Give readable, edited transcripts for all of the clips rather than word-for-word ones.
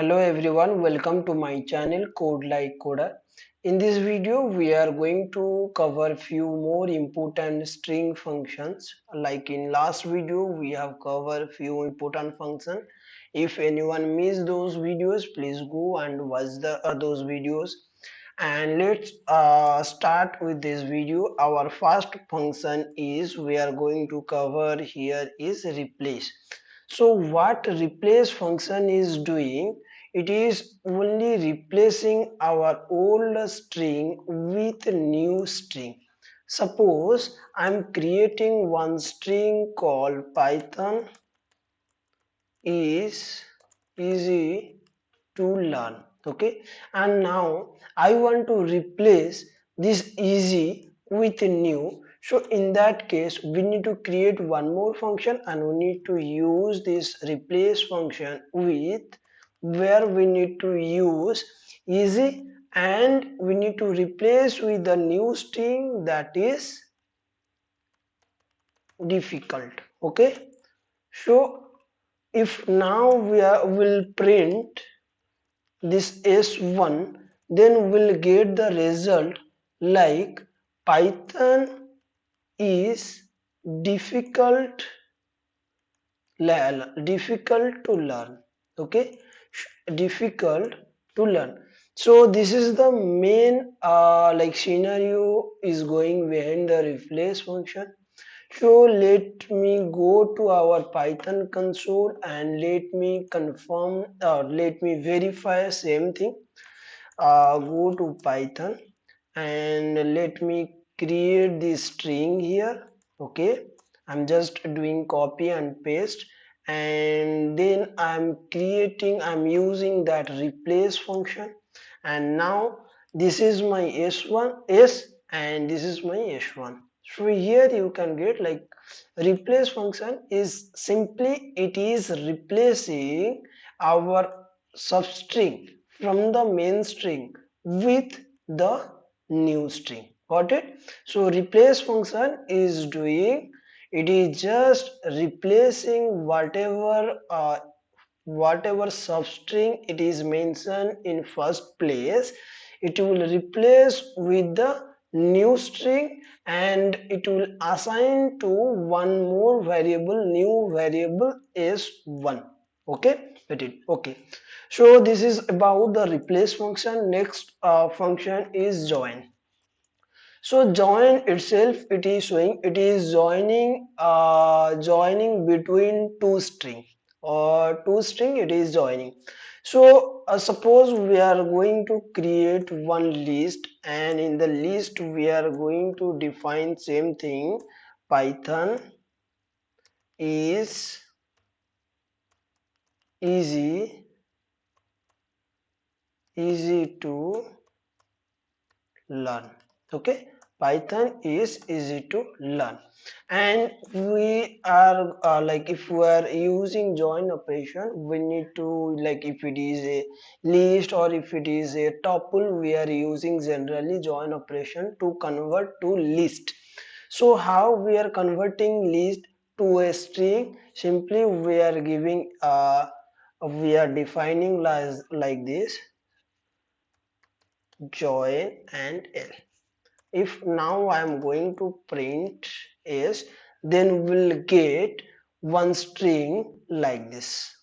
Hello everyone, welcome to my channel Code Like Coder. In this video, we are going to cover few more important string functions. Like in last video, we have covered few important functions. If anyone missed those videos, please go and watch those videos. And let's start with this video. Our first function is we are going to cover here is replace. So what replace function is doing, it is only replacing our old string with new string. Suppose I'm creating one string called Python is easy to learn. Okay, and now I want to replace this easy with new. So in that case we need to create one more function and we need to use this replace function with where we need to use easy and we need to replace with the new string that is difficult. Okay, so if now will print this S1, then we'll get the result like Python is difficult difficult to learn. Okay, difficult to learn. So this is the main like scenario is going behind the replace function. So let me go to our Python console and let me confirm or let me verify same thing. Go to Python and let me create this string here. Okay, I'm just doing copy and paste and then I'm using that replace function, and now this is my s1 and this is my s1. So here you can get like replace function is simply it is replacing our substring from the main string with the new string. Got it? So replace function is doing, it is just replacing whatever substring it is mentioned in first place, it will replace with the new string and it will assign to one more variable, new variable s1. Okay, get it? Okay, so this is about the replace function. Next function is join. So join itself, it is showing it is joining between two string or two string, it is joining. So suppose we are going to create one list and in the list we are going to define same thing, Python is easy to learn. Okay, Python is easy to learn, and we are like if we are using join operation, we need to, like if it is a list or if it is a tuple, we are using generally join operation to convert to list. So how we are converting list to a string? Simply we are giving we are defining like this, join and l. If now I am going to print is, then we'll get one string like this,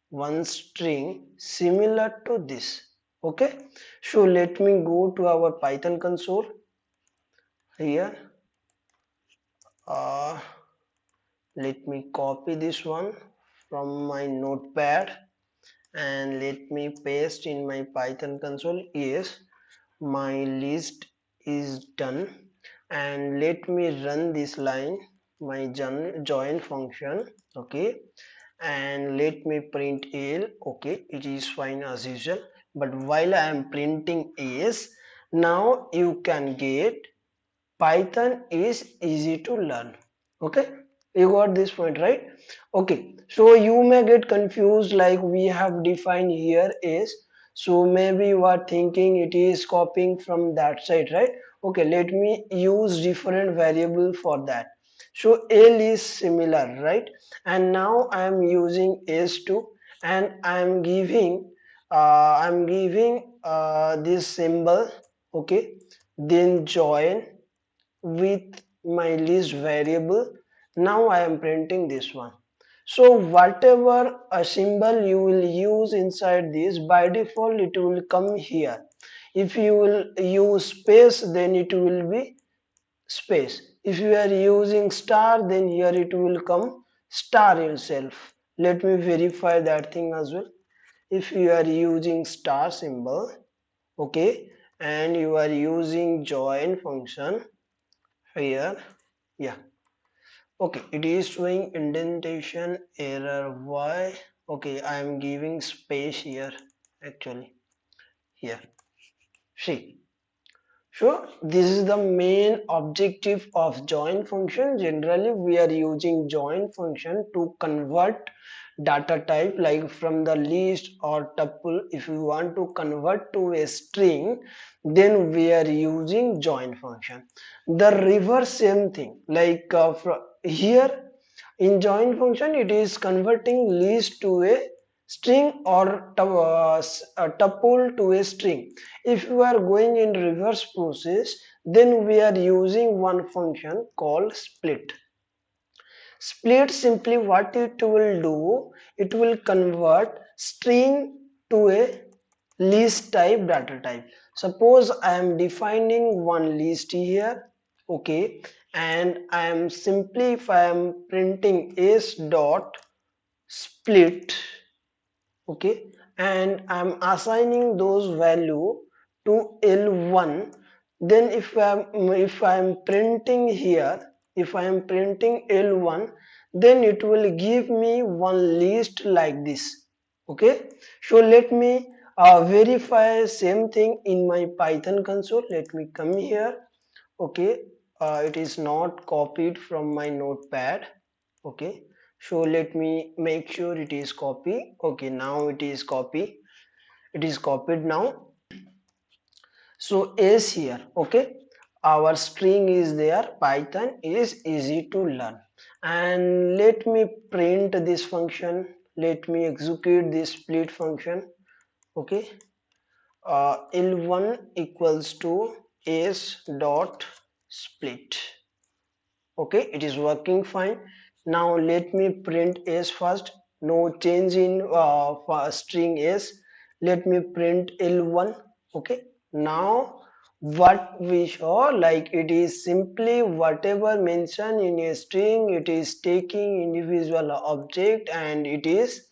one string similar to this. Okay, so let me go to our Python console here. uh, Let me copy this one from my notepad and let me paste in my Python console. Yes, my list is done, and let me run this line, my join function. Okay, and let me print l. Okay, it is fine as usual, but while I am printing is, now you can get Python is easy to learn. Okay, you got this point, right? Okay, so you may get confused like we have defined here is, so maybe you are thinking it is copying from that side, right? Okay, let me use different variable for that. So L is similar, right? And now I am using S2 and I'm giving this symbol, okay, then join with my list variable. Now I am printing this one. So whatever a symbol you will use inside this, by default it will come here. If you will use space, then it will be space. If you are using star, then here it will come star itself. Let me verify that thing as well. If you are using star symbol, okay, and you are using join function here, yeah, okay, it is showing indentation error. Why? Okay, I am giving space here actually. Here, see. So this is the main objective of join function. Generally, we are using join function to convert data type like from the list or tuple. If we want to convert to a string, then we are using join function. The reverse same thing, like here in join function, it is converting list to a string or a tuple to a string. If you are going in reverse process, then we are using one function called split. Split, simply what it will do, it will convert string to a list type data type. Suppose I am defining one list here, okay, and I am simply, if I am printing s dot split, okay, and I'm assigning those value to L1, then if I'm printing here, if I'm printing L1, then it will give me one list like this. Okay, so let me verify same thing in my Python console. Let me come here. Okay, it is not copied from my notepad. Okay, so let me make sure it is copy. Okay, now it is copy, it is copied now. So is here, okay, our string is there. Python is easy to learn. And let me print this function, let me execute this split function. Okay, L1 equals to s dot split. Okay, it is working fine. Now let me print s first. No change in string s. Let me print L1. Okay, now what we saw, like it is simply whatever mentioned in a string, it is taking individual object and it is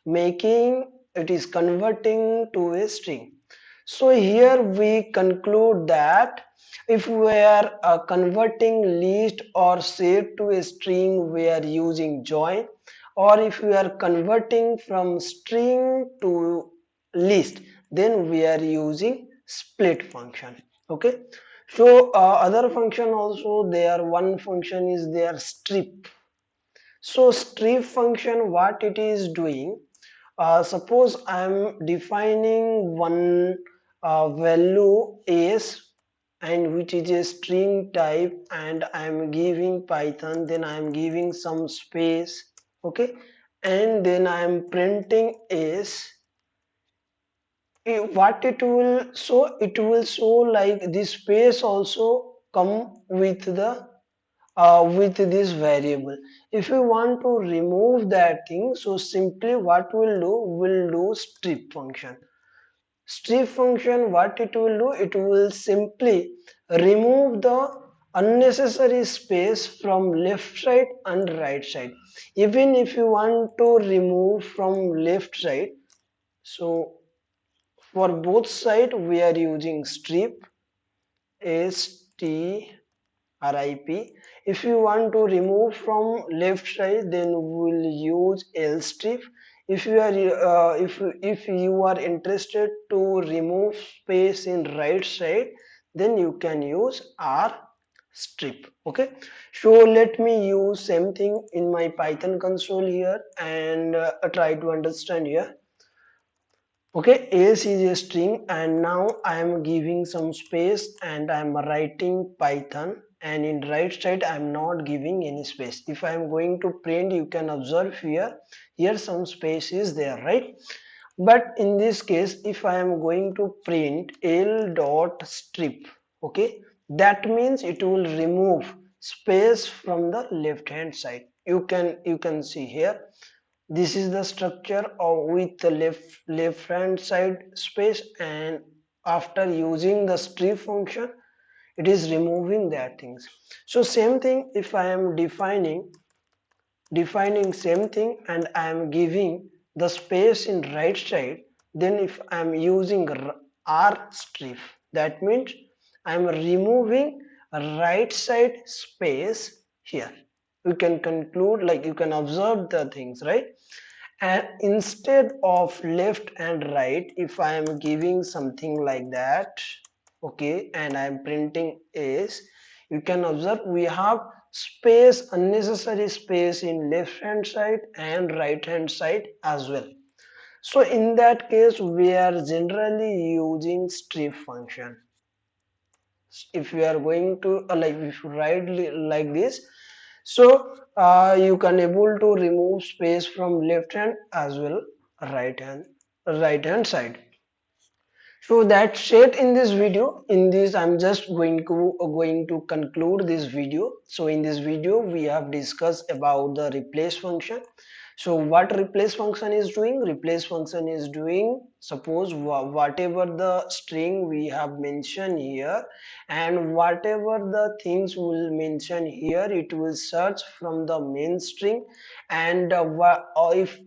making, it is converting to a string. So here we conclude that if we are converting list or set to a string, we are using join, or if we are converting from string to list, then we are using split function. Okay, so other function also there, one function is there, strip. So strip function, what it is doing, suppose I am defining one value s, and which is a string type, and I am giving Python, then I am giving some space, okay, and then I am printing s. What it will show, it will show like this space also come with this variable. If we want to remove that thing, so simply what we'll do strip function. Strip function, what it will do, it will simply remove the unnecessary space from left side and right side. Even if you want to remove from left side, so for both side we are using strip, strip. If you want to remove from left side, then we will use lstrip. If you are if you are interested to remove space in right side, then you can use r strip. Okay, so let me use same thing in my Python console here and try to understand here. Okay, s is a string, and now I am giving some space and I am writing Python. and in right side I am not giving any space. If I am going to print, you can observe here some space is there, right? But in this case, if I am going to print L dot strip, okay, that means it will remove space from the left hand side. You can see here, this is the structure of with the left hand side space, and after using the strip function, it is removing that things. So same thing, if I am defining same thing and I am giving the space in right side, then if I am using R strip, that means I am removing a right side space here. You can conclude, like you can observe the things, right? And instead of left and right, if I am giving something like that, okay, and I am printing is, you can observe we have space, unnecessary space in left hand side and right hand side as well. So in that case we are generally using strip function. If we are going to like if you write like this, so you can able to remove space from left hand as well right hand side. So that's it in this video. In this, I'm just going to conclude this video. So in this video, we have discussed about the replace function. So what replace function is doing? Replace function is doing, suppose whatever the string we have mentioned here, and whatever the things will mention here, it will search from the main string, and or if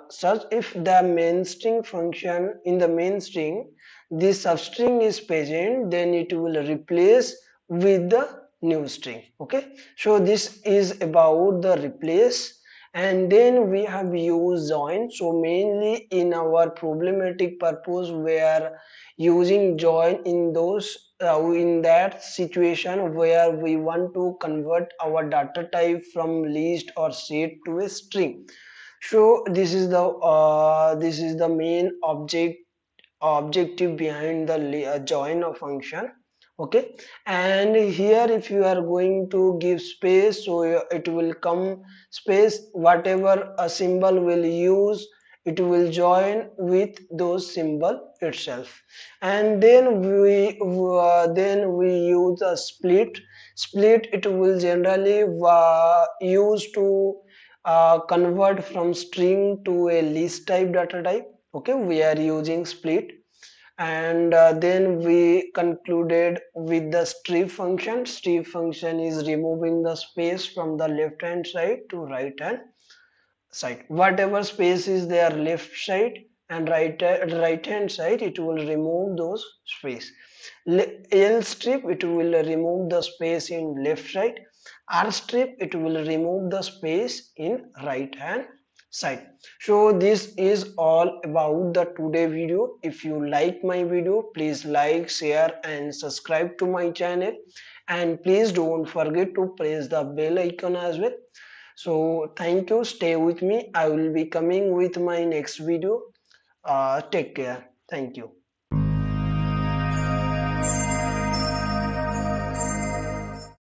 search if the main string function in the main string this substring is present, then it will replace with the new string. Okay, so this is about the replace. And then we have used join. So mainly in our problematic purpose we are using join in those in that situation where we want to convert our data type from list or set to a string. So this is the main objective behind the join of function. Okay, and here if you are going to give space, so it will come space, whatever a symbol will use, it will join with those symbol itself. And then we use a split. It will generally use to convert from string to a list type data type. Okay, we are using split. And then we concluded with the strip function. Strip function is removing the space from the left hand side to right hand side. Whatever space is there left side and right hand side, it will remove those space. L strip, it will remove the space in left side. R strip, it will remove the space in right hand side. So this is all about the today video. If you like my video, please like, share and subscribe to my channel, and please don't forget to press the bell icon as well. So thank you, stay with me. I will be coming with my next video. Take care. Thank you.